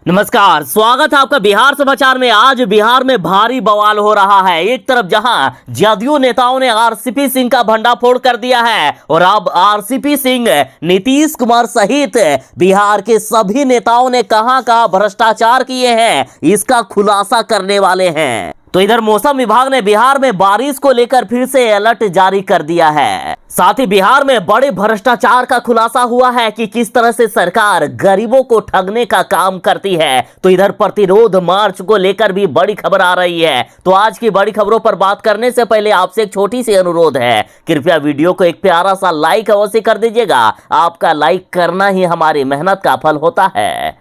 नमस्कार, स्वागत है आपका बिहार समाचार में। आज बिहार में भारी बवाल हो रहा है। एक तरफ जहां जदयू नेताओं ने आरसीपी सिंह का भंडाफोड़ कर दिया है और अब आरसीपी सिंह नीतीश कुमार सहित बिहार के सभी नेताओं ने कहां भ्रष्टाचार किए हैं इसका खुलासा करने वाले हैं। तो इधर मौसम विभाग ने बिहार में बारिश को लेकर फिर से अलर्ट जारी कर दिया है। साथ ही बिहार में बड़े भ्रष्टाचार का खुलासा हुआ है कि किस तरह से सरकार गरीबों को ठगने का काम करती है। तो इधर प्रतिरोध मार्च को लेकर भी बड़ी खबर आ रही है। तो आज की बड़ी खबरों पर बात करने से पहले आपसे एक छोटी सी अनुरोध है, कृपया वीडियो को एक प्यारा सा लाइक अवश्य कर दीजिएगा। आपका लाइक करना ही हमारी मेहनत का फल होता है।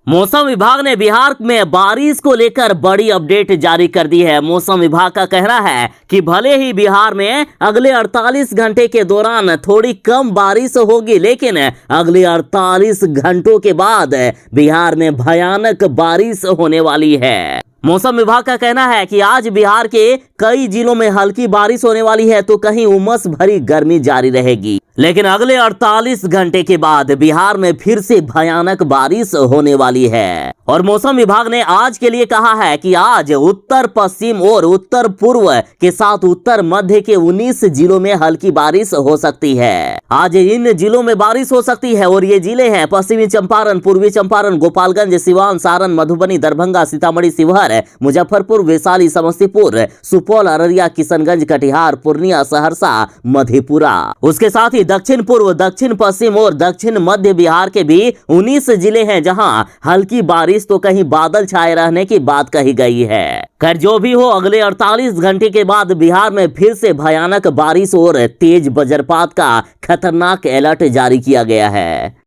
मौसम विभाग ने बिहार में बारिश को लेकर बड़ी अपडेट जारी कर दी है। मौसम विभाग का कहना है कि भले ही बिहार में अगले 48 घंटे के दौरान थोड़ी कम बारिश होगी, लेकिन अगले 48 घंटों के बाद बिहार में भयानक बारिश होने वाली है। मौसम विभाग का कहना है कि आज बिहार के कई जिलों में हल्की बारिश होने वाली है, तो कहीं उमस भरी गर्मी जारी रहेगी, लेकिन अगले 48 घंटे के बाद बिहार में फिर से भयानक बारिश होने वाली है। और मौसम विभाग ने आज के लिए कहा है कि आज उत्तर पश्चिम और उत्तर पूर्व के साथ उत्तर मध्य के 19 जिलों में हल्की बारिश हो सकती है। आज इन जिलों में बारिश हो सकती है और ये जिले हैं पश्चिमी चंपारण, पूर्वी चंपारण, गोपालगंज, सिवान, सारण, मधुबनी, दरभंगा, सीतामढ़ी, शिवहर, मुजफ्फरपुर, वैशाली, समस्तीपुर, सुपौल, अररिया, किशनगंज, कटिहार, पूर्णिया, सहरसा, मधेपुरा। उसके साथ ही दक्षिण पूर्व, दक्षिण पश्चिम और दक्षिण मध्य बिहार के भी 19 जिले हैं जहां हल्की बारिश तो कहीं बादल छाए रहने की बात कही गई है। खैर जो भी हो, अगले 48 घंटे के बाद बिहार में फिर से भयानक बारिश और तेज वज्रपात का खतरनाक अलर्ट जारी किया गया है।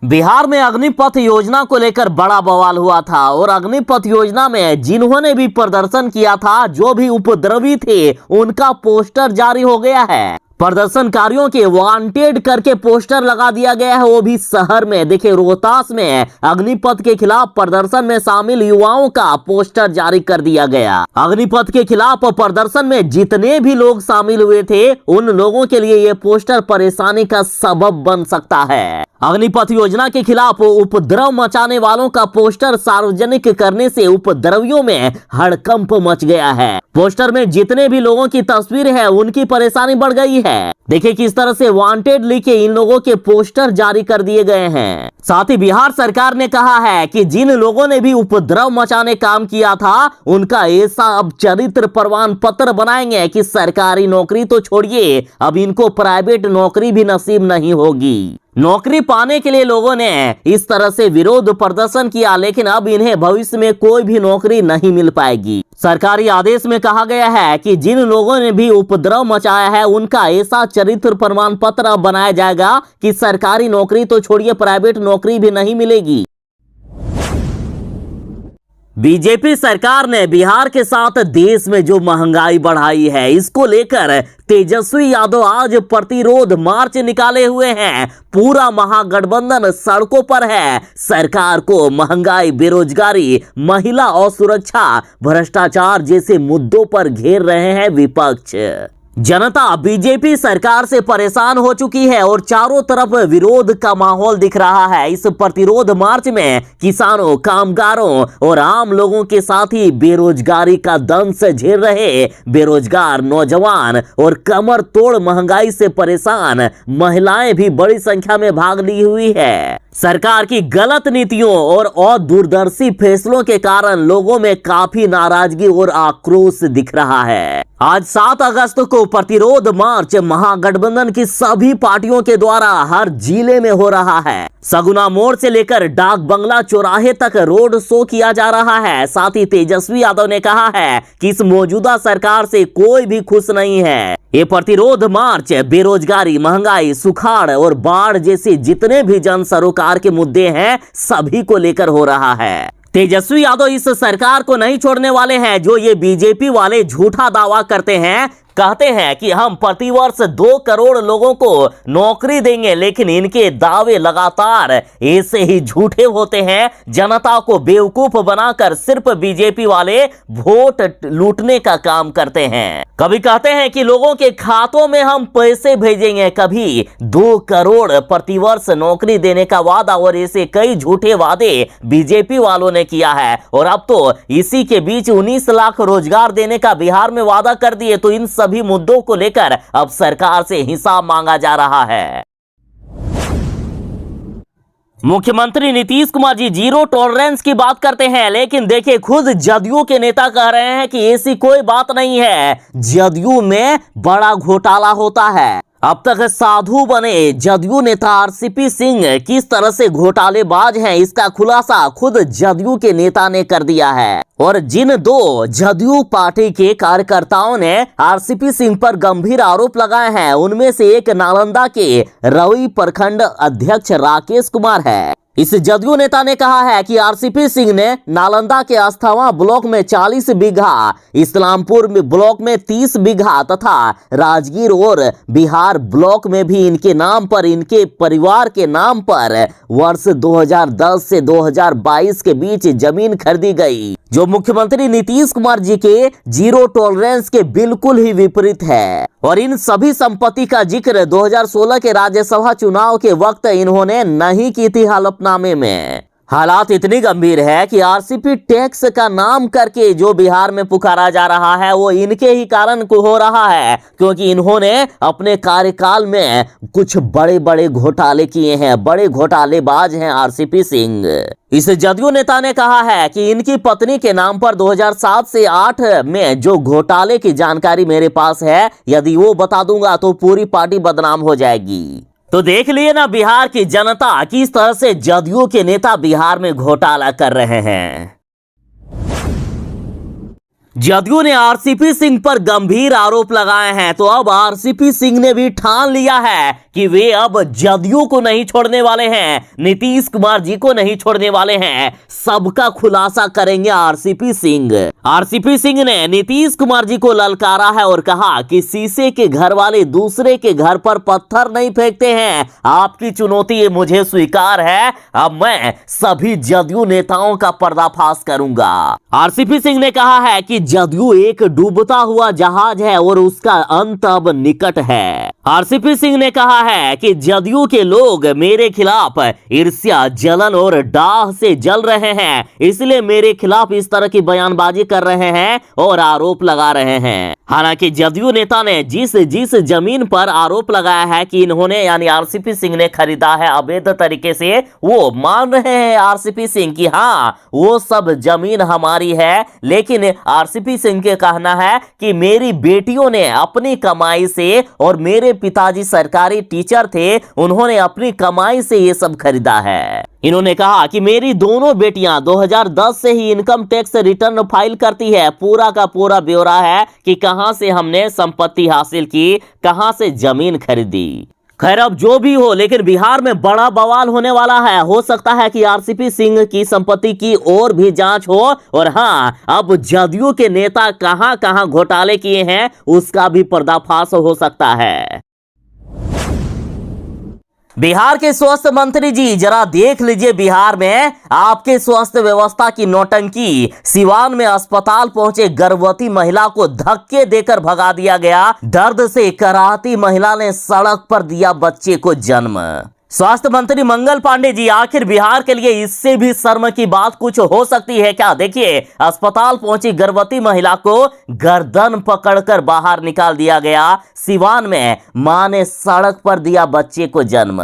बिहार में अग्निपथ योजना को लेकर बड़ा बवाल हुआ था और अग्निपथ योजना में जिन्होंने भी प्रदर्शन किया था, जो भी उपद्रवी थे, उनका पोस्टर जारी हो गया है। प्रदर्शनकारियों के वांटेड करके पोस्टर लगा दिया गया है, वो भी शहर में। देखिए, रोहतास में अग्निपथ के खिलाफ प्रदर्शन में शामिल युवाओं का पोस्टर जारी कर दिया गया। अग्निपथ के खिलाफ प्रदर्शन में जितने भी लोग शामिल हुए थे, उन लोगों के लिए ये पोस्टर परेशानी का सबब बन सकता है। अग्निपथ योजना के खिलाफ उपद्रव मचाने वालों का पोस्टर सार्वजनिक करने से उपद्रवियों में हड़कंप मच गया है। पोस्टर में जितने भी लोगों की तस्वीर है, उनकी परेशानी बढ़ गई है। देखिए किस तरह से वांटेड लिखे इन लोगों के पोस्टर जारी कर दिए गए हैं। साथ ही बिहार सरकार ने कहा है कि जिन लोगों ने भी उपद्रव मचाने काम किया था, उनका ऐसा अब चरित्र प्रमाण पत्र बनाएंगे कि सरकारी नौकरी तो छोड़िए, अब इनको प्राइवेट नौकरी भी नसीब नहीं होगी। नौकरी पाने के लिए लोगों ने इस तरह से विरोध प्रदर्शन किया, लेकिन अब इन्हें भविष्य में कोई भी नौकरी नहीं मिल पाएगी। सरकारी आदेश में कहा गया है कि जिन लोगों ने भी उपद्रव मचाया है, उनका ऐसा चरित्र प्रमाण पत्र बनाया जाएगा कि सरकारी नौकरी तो छोड़िए, प्राइवेट नौकरी भी नहीं मिलेगी। बीजेपी सरकार ने बिहार के साथ देश में जो महंगाई बढ़ाई है, इसको लेकर तेजस्वी यादव आज प्रतिरोध मार्च निकाले हुए हैं। पूरा महागठबंधन सड़कों पर है। सरकार को महंगाई, बेरोजगारी, महिला असुरक्षा, भ्रष्टाचार जैसे मुद्दों पर घेर रहे हैं विपक्ष। जनता बीजेपी सरकार से परेशान हो चुकी है और चारों तरफ विरोध का माहौल दिख रहा है। इस प्रतिरोध मार्च में किसानों, कामगारों और आम लोगों के साथ ही बेरोजगारी का दंश झेल रहे बेरोजगार नौजवान और कमर तोड़ महंगाई से परेशान महिलाएं भी बड़ी संख्या में भाग ली हुई है। सरकार की गलत नीतियों और अदूरदर्शी फैसलों के कारण लोगों में काफी नाराजगी और आक्रोश दिख रहा है। आज 7 अगस्त को प्रतिरोध मार्च महागठबंधन की सभी पार्टियों के द्वारा हर जिले में हो रहा है। सगुना मोड़ से लेकर डाक बंगला चौराहे तक रोड शो किया जा रहा है। साथ ही तेजस्वी यादव ने कहा है कि इस मौजूदा सरकार से कोई भी खुश नहीं है। ये प्रतिरोध मार्च बेरोजगारी, महंगाई, सुखाड़ और बाढ़ जैसे जितने भी जन सरोकार के मुद्दे हैं, सभी को लेकर हो रहा है। तेजस्वी यादव इस सरकार को नहीं छोड़ने वाले हैं। जो ये बीजेपी वाले झूठा दावा करते हैं कहते हैं कि हम प्रतिवर्ष 2 करोड़ लोगों को नौकरी देंगे, लेकिन इनके दावे लगातार ऐसे ही झूठे होते हैं। जनता को बेवकूफ बनाकर सिर्फ बीजेपी वाले वोट लूटने का काम करते हैं। कभी कहते हैं कि लोगों के खातों में हम पैसे भेजेंगे, कभी 2 करोड़ प्रतिवर्ष नौकरी देने का वादा, और ऐसे कई झूठे वादे बीजेपी वालों ने किया है। और अब तो इसी के बीच 19 लाख रोजगार देने का बिहार में वादा कर दिए। तो इन सभी मुद्दों को लेकर अब सरकार से हिसाब मांगा जा रहा है। मुख्यमंत्री नीतीश कुमार जी जीरो टॉलरेंस की बात करते हैं, लेकिन देखिए खुद जदयू के नेता कह रहे हैं कि ऐसी कोई बात नहीं है, जदयू में बड़ा घोटाला होता है। अब तक साधु बने जदयू नेता आरसीपी सिंह किस तरह से घोटालेबाज हैं, इसका खुलासा खुद जदयू के नेता ने कर दिया है। और जिन 2 जदयू पार्टी के कार्यकर्ताओं ने आरसीपी सिंह पर गंभीर आरोप लगाए हैं, उनमें से एक नालंदा के रवि प्रखंड अध्यक्ष राकेश कुमार है। इस जदयू नेता ने कहा है कि आरसीपी सिंह ने नालंदा के अस्थावा ब्लॉक में 40 बीघा, इस्लामपुर में ब्लॉक में 30 बीघा तथा राजगीर और बिहार ब्लॉक में भी इनके नाम पर, इनके परिवार के नाम पर वर्ष 2010 से 2022 के बीच जमीन खरीदी गई, जो मुख्यमंत्री नीतीश कुमार जी के जीरो टॉलरेंस के बिल्कुल ही विपरीत है। और इन सभी संपत्ति का जिक्र 2016 के राज्यसभा चुनाव के वक्त इन्होंने नहीं की थी हलफनामे में। हालात इतनी गंभीर है कि आरसीपी टैक्स का नाम करके जो बिहार में पुकारा जा रहा है वो इनके ही कारण को हो रहा है, क्योंकि इन्होंने अपने कार्यकाल में कुछ बड़े बड़े घोटाले किए हैं। बड़े घोटालेबाज हैं आरसीपी सिंह। इस जदयू नेता ने कहा है कि इनकी पत्नी के नाम पर 2007 से 8 में जो घोटाले की जानकारी मेरे पास है, यदि वो बता दूंगा तो पूरी पार्टी बदनाम हो जाएगी। तो देख लिए ना बिहार की जनता किस तरह से जदयू के नेता बिहार में घोटाला कर रहे हैं। जदयू ने आरसीपी सिंह पर गंभीर आरोप लगाए हैं, तो अब आरसीपी सिंह ने भी ठान लिया है कि वे अब जदयू को नहीं छोड़ने वाले हैं, नीतीश कुमार जी को नहीं छोड़ने वाले हैं। सबका खुलासा करेंगे आरसीपी सिंह। आरसीपी सिंह ने नीतीश कुमार जी को ललकारा है और कहा कि शीशे के घर वाले दूसरे के घर पर पत्थर नहीं फेंकते हैं। आपकी चुनौती मुझे स्वीकार है, अब मैं सभी जदयू नेताओं का पर्दाफाश करूंगा। आरसीपी सिंह ने कहा है कि जदयू एक डूबता हुआ जहाज है और उसका अंत अब निकट है। आरसीपी सिंह ने कहा है कि जदयू के लोग मेरे खिलाफ ईर्ष्या, जलन और डाह से जल रहे हैं, इसलिए मेरे खिलाफ इस तरह की बयानबाजी कर रहे हैं और आरोप लगा रहे हैं। हालांकि जदयू नेता ने जिस जमीन पर आरोप लगाया है कि इन्होंने यानी आरसीपी सिंह ने खरीदा है अवैध तरीके से, वो मान रहे हैं आरसीपी सिंह कि हाँ वो सब जमीन हमारी है, लेकिन आरसीपी सिंह के कहना है कि मेरी बेटियों ने अपनी कमाई से, और मेरे पिताजी सरकारी टीचर थे, उन्होंने अपनी कमाई से ये सब खरीदा है। इन्होंने कहा कि मेरी दोनों बेटियां 2010 से ही इनकम टैक्स रिटर्न फाइल करती है। पूरा का पूरा ब्यौरा है कि कहां से हमने संपत्ति हासिल की, कहां से जमीन खरीदी। खैर अब जो भी हो, लेकिन बिहार में बड़ा बवाल होने वाला है। हो सकता है कि आरसीपी सिंह की संपत्ति की और भी जांच हो, और हाँ अब जदयू के नेता कहां कहां घोटाले किए हैं उसका भी पर्दाफाश हो सकता है। बिहार के स्वास्थ्य मंत्री जी जरा देख लीजिए, बिहार में आपके स्वास्थ्य व्यवस्था की नौटंकी। सिवान में अस्पताल पहुंचे गर्भवती महिला को धक्के देकर भगा दिया गया। दर्द से कराहती महिला ने सड़क पर दिया बच्चे को जन्म। स्वास्थ्य मंत्री मंगल पांडे जी, आखिर बिहार के लिए इससे भी शर्म की बात कुछ हो सकती है क्या? देखिए, अस्पताल पहुंची गर्भवती महिला को गर्दन पकड़कर बाहर निकाल दिया गया। सिवान में मां ने सड़क पर दिया बच्चे को जन्म।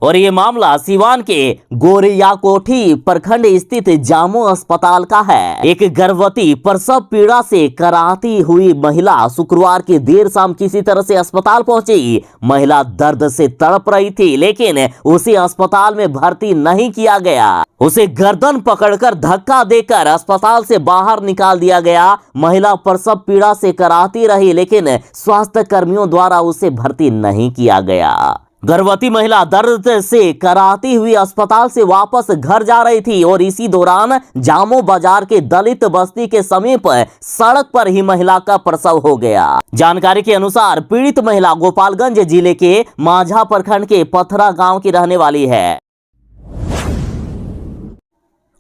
और ये मामला सिवान के गोरियाकोठी प्रखंड स्थित जामो अस्पताल का है। एक गर्भवती प्रसव पीड़ा से कराहती हुई महिला शुक्रवार की देर शाम किसी तरह से अस्पताल पहुंची। महिला दर्द से तड़प रही थी, लेकिन उसे अस्पताल में भर्ती नहीं किया गया। उसे गर्दन पकड़कर धक्का देकर अस्पताल से बाहर निकाल दिया गया। महिला प्रसव पीड़ा से कराहती रही, लेकिन स्वास्थ्य कर्मियों द्वारा उसे भर्ती नहीं किया गया। गर्भवती महिला दर्द से कराहती हुई अस्पताल से वापस घर जा रही थी और इसी दौरान जामो बाजार के दलित बस्ती के समीप सड़क पर ही महिला का प्रसव हो गया। जानकारी के अनुसार पीड़ित महिला गोपालगंज जिले के माझा प्रखंड के पथरा गांव की रहने वाली है।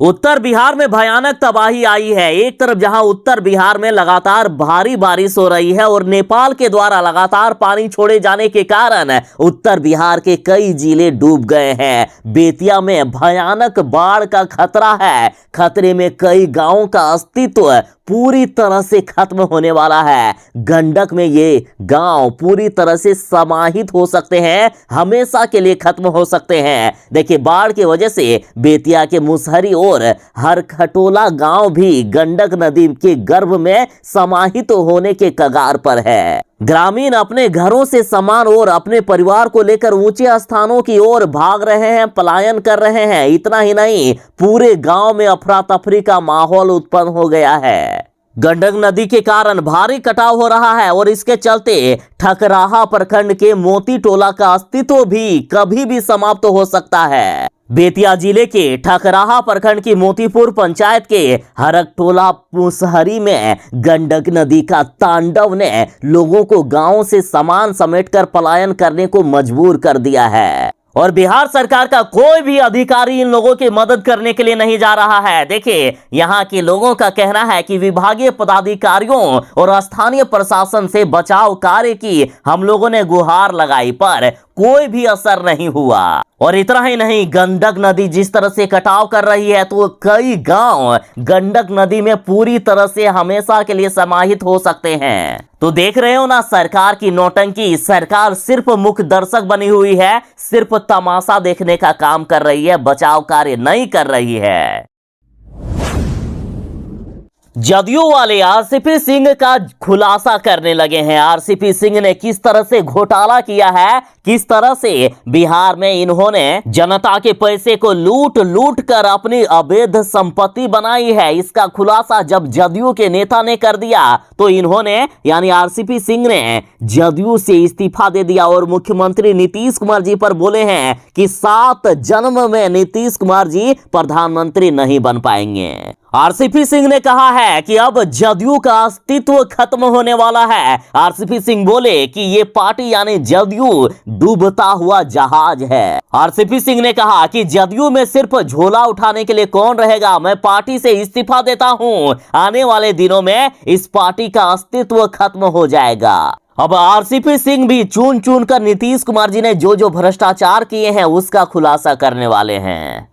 उत्तर बिहार में भयानक तबाही आई है। एक तरफ जहां उत्तर बिहार में लगातार भारी बारिश हो रही है और नेपाल के द्वारा लगातार पानी छोड़े जाने के कारण उत्तर बिहार के कई जिले डूब गए हैं। बेतिया में भयानक बाढ़ का खतरा है। खतरे में कई गांवों का अस्तित्व पूरी तरह से खत्म होने वाला है। गंडक में ये गांव पूरी तरह से समाहित हो सकते हैं, हमेशा के लिए खत्म हो सकते हैं। देखिए, बाढ़ की वजह से बेतिया के मुसहरी और हरखटोला गांव भी गंडक नदी के गर्भ में समाहित होने के कगार पर है। ग्रामीण अपने घरों से सामान और अपने परिवार को लेकर ऊंचे स्थानों की ओर भाग रहे हैं, पलायन कर रहे हैं। इतना ही नहीं, पूरे गांव में अफरा तफरी का माहौल उत्पन्न हो गया है। गंडक नदी के कारण भारी कटाव हो रहा है और इसके चलते ठकराहा प्रखंड के मोती टोला का अस्तित्व भी कभी भी समाप्त हो सकता है। बेतिया जिले के ठकराहा प्रखंड की मोतीपुर पंचायत के हरखटोला मुसहरी में गंडक नदी का तांडव ने लोगों को गांव से सामान समेटकर पलायन करने को मजबूर कर दिया है और बिहार सरकार का कोई भी अधिकारी इन लोगों की मदद करने के लिए नहीं जा रहा है। देखिए, यहाँ के लोगों का कहना है कि विभागीय पदाधिकारियों और स्थानीय प्रशासन से बचाव कार्य की हम लोगों ने गुहार लगाई पर कोई भी असर नहीं हुआ। और इतना ही नहीं, गंडक नदी जिस तरह से कटाव कर रही है तो कई गांव गंडक नदी में पूरी तरह से हमेशा के लिए समाहित हो सकते हैं। तो देख रहे हो ना सरकार की नौटंकी। सरकार सिर्फ मुख्य दर्शक बनी हुई है, सिर्फ तमाशा देखने का काम कर रही है, बचाव कार्य नहीं कर रही है। जदयू वाले आरसीपी सिंह का खुलासा करने लगे हैं। आरसीपी सिंह ने किस तरह से घोटाला किया है, किस तरह से बिहार में इन्होंने जनता के पैसे को लूट लूट कर अपनी अवैध संपत्ति बनाई है, इसका खुलासा जब जदयू के नेता ने कर दिया तो इन्होंने यानी आरसीपी सिंह ने जदयू से इस्तीफा दे दिया और मुख्यमंत्री नीतीश कुमार जी पर बोले हैं कि 7 जन्म में नीतीश कुमार जी प्रधानमंत्री नहीं बन पाएंगे। आरसीपी सिंह ने कहा है कि अब जदयू का अस्तित्व खत्म होने वाला है। आरसीपी सिंह बोले कि ये पार्टी यानी जदयू डूबता हुआ जहाज है। आरसीपी सिंह ने कहा कि जदयू में सिर्फ झोला उठाने के लिए कौन रहेगा, मैं पार्टी से इस्तीफा देता हूं। आने वाले दिनों में इस पार्टी का अस्तित्व खत्म हो जाएगा। अब आरसीपी सिंह भी चुन चुन कर नीतीश कुमार जी ने जो जो भ्रष्टाचार किए हैं उसका खुलासा करने वाले हैं।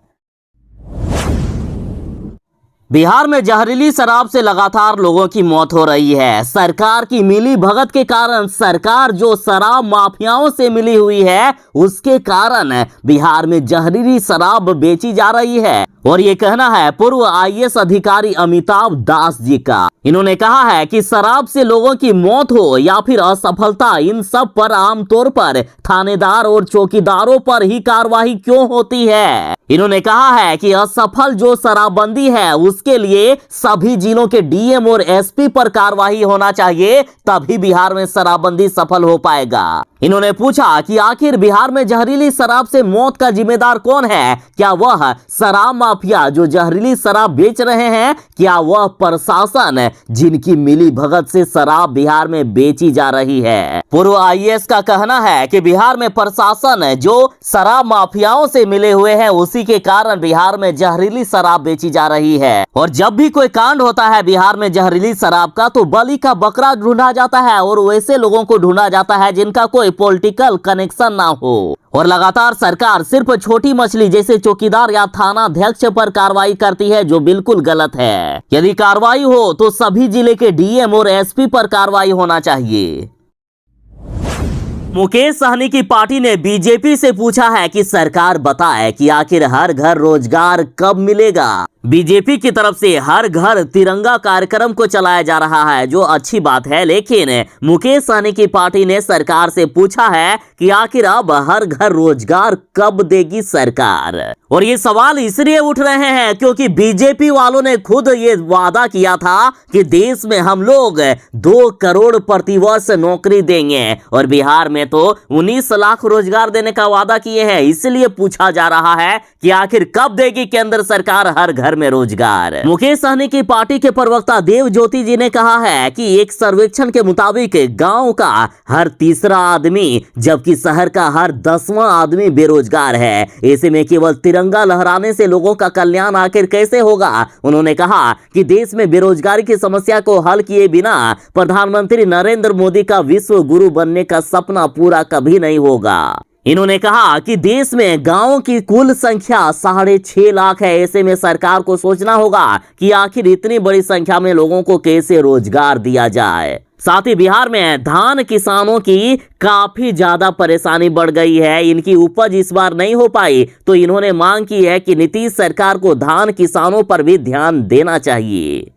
बिहार में जहरीली शराब से लगातार लोगों की मौत हो रही है। सरकार की मिली भगत के कारण, सरकार जो शराब माफियाओं से मिली हुई है उसके कारण बिहार में जहरीली शराब बेची जा रही है। और ये कहना है पूर्व आईएएस अधिकारी अमिताभ दास जी का। इन्होंने कहा है कि शराब से लोगों की मौत हो या फिर असफलता, इन सब पर आमतौर पर थानेदार और चौकीदारों पर ही कार्रवाई क्यों होती है। इन्होंने कहा है कि असफल जो शराबबंदी है उसके लिए सभी जिलों के डीएम और एसपी पर कार्रवाई होना चाहिए, तभी बिहार में शराबबंदी सफल हो पाएगा। इन्होंने पूछा कि आखिर बिहार में जहरीली शराब से मौत का जिम्मेदार कौन है? क्या वह शराब माफिया जो जहरीली शराब बेच रहे हैं, क्या वह प्रशासन जिनकी मिली भगत से शराब बिहार में बेची जा रही है? पूर्व आईएएस का कहना है कि बिहार में प्रशासन जो शराब माफियाओं से मिले हुए हैं उसी के कारण बिहार में जहरीली शराब बेची जा रही है। और जब भी कोई कांड होता है बिहार में जहरीली शराब का तो बलि का बकरा ढूंढा जाता है और वैसे लोगों को ढूंढा जाता है जिनका कोई पॉलिटिकल कनेक्शन ना हो। और लगातार सरकार सिर्फ छोटी मछली जैसे चौकीदार या थाना अध्यक्ष पर कार्रवाई करती है, जो बिल्कुल गलत है। यदि कार्रवाई हो तो सभी जिले के डीएम और एसपी पर कार्रवाई होना चाहिए। मुकेश सहनी की पार्टी ने बीजेपी से पूछा है कि सरकार बताए कि आखिर हर घर रोजगार कब मिलेगा। बीजेपी की तरफ से हर घर तिरंगा कार्यक्रम को चलाया जा रहा है, जो अच्छी बात है, लेकिन मुकेश सहनी की पार्टी ने सरकार से पूछा है कि आखिर अब हर घर रोजगार कब देगी सरकार। और ये सवाल इसलिए उठ रहे हैं क्योंकि बीजेपी वालों ने खुद ये वादा किया था कि देश में हम लोग 2 करोड़ प्रतिवर्ष नौकरी देंगे, और बिहार में तो 19 लाख रोजगार देने का वादा किए हैं। इसलिए पूछा जा रहा है कि आखिर कब देगी केंद्र सरकार हर घर में रोजगार। मुकेश सहनी की पार्टी के प्रवक्ता देव ज्योति जी ने कहा है कि एक सर्वेक्षण के मुताबिक गांव का हर तीसरा आदमी जबकि शहर का हर 10वां आदमी बेरोजगार है। ऐसे में केवल तिरंगा लहराने से लोगों का कल्याण आखिर कैसे होगा। उन्होंने कहा कि देश में बेरोजगारी की समस्या को हल किए बिना प्रधानमंत्री नरेंद्र मोदी का विश्व गुरु बनने का सपना पूरा कभी नहीं होगा। इन्होंने कहा कि देश में गांवों की कुल संख्या 6.5 लाख है। ऐसे में सरकार को सोचना होगा कि आखिर इतनी बड़ी संख्या में लोगों को कैसे रोजगार दिया जाए। साथ ही बिहार में धान किसानों की काफी ज्यादा परेशानी बढ़ गई है। इनकी उपज इस बार नहीं हो पाई, तो इन्होंने मांग की है कि नीतीश सरकार को धान किसानों पर भी ध्यान देना चाहिए।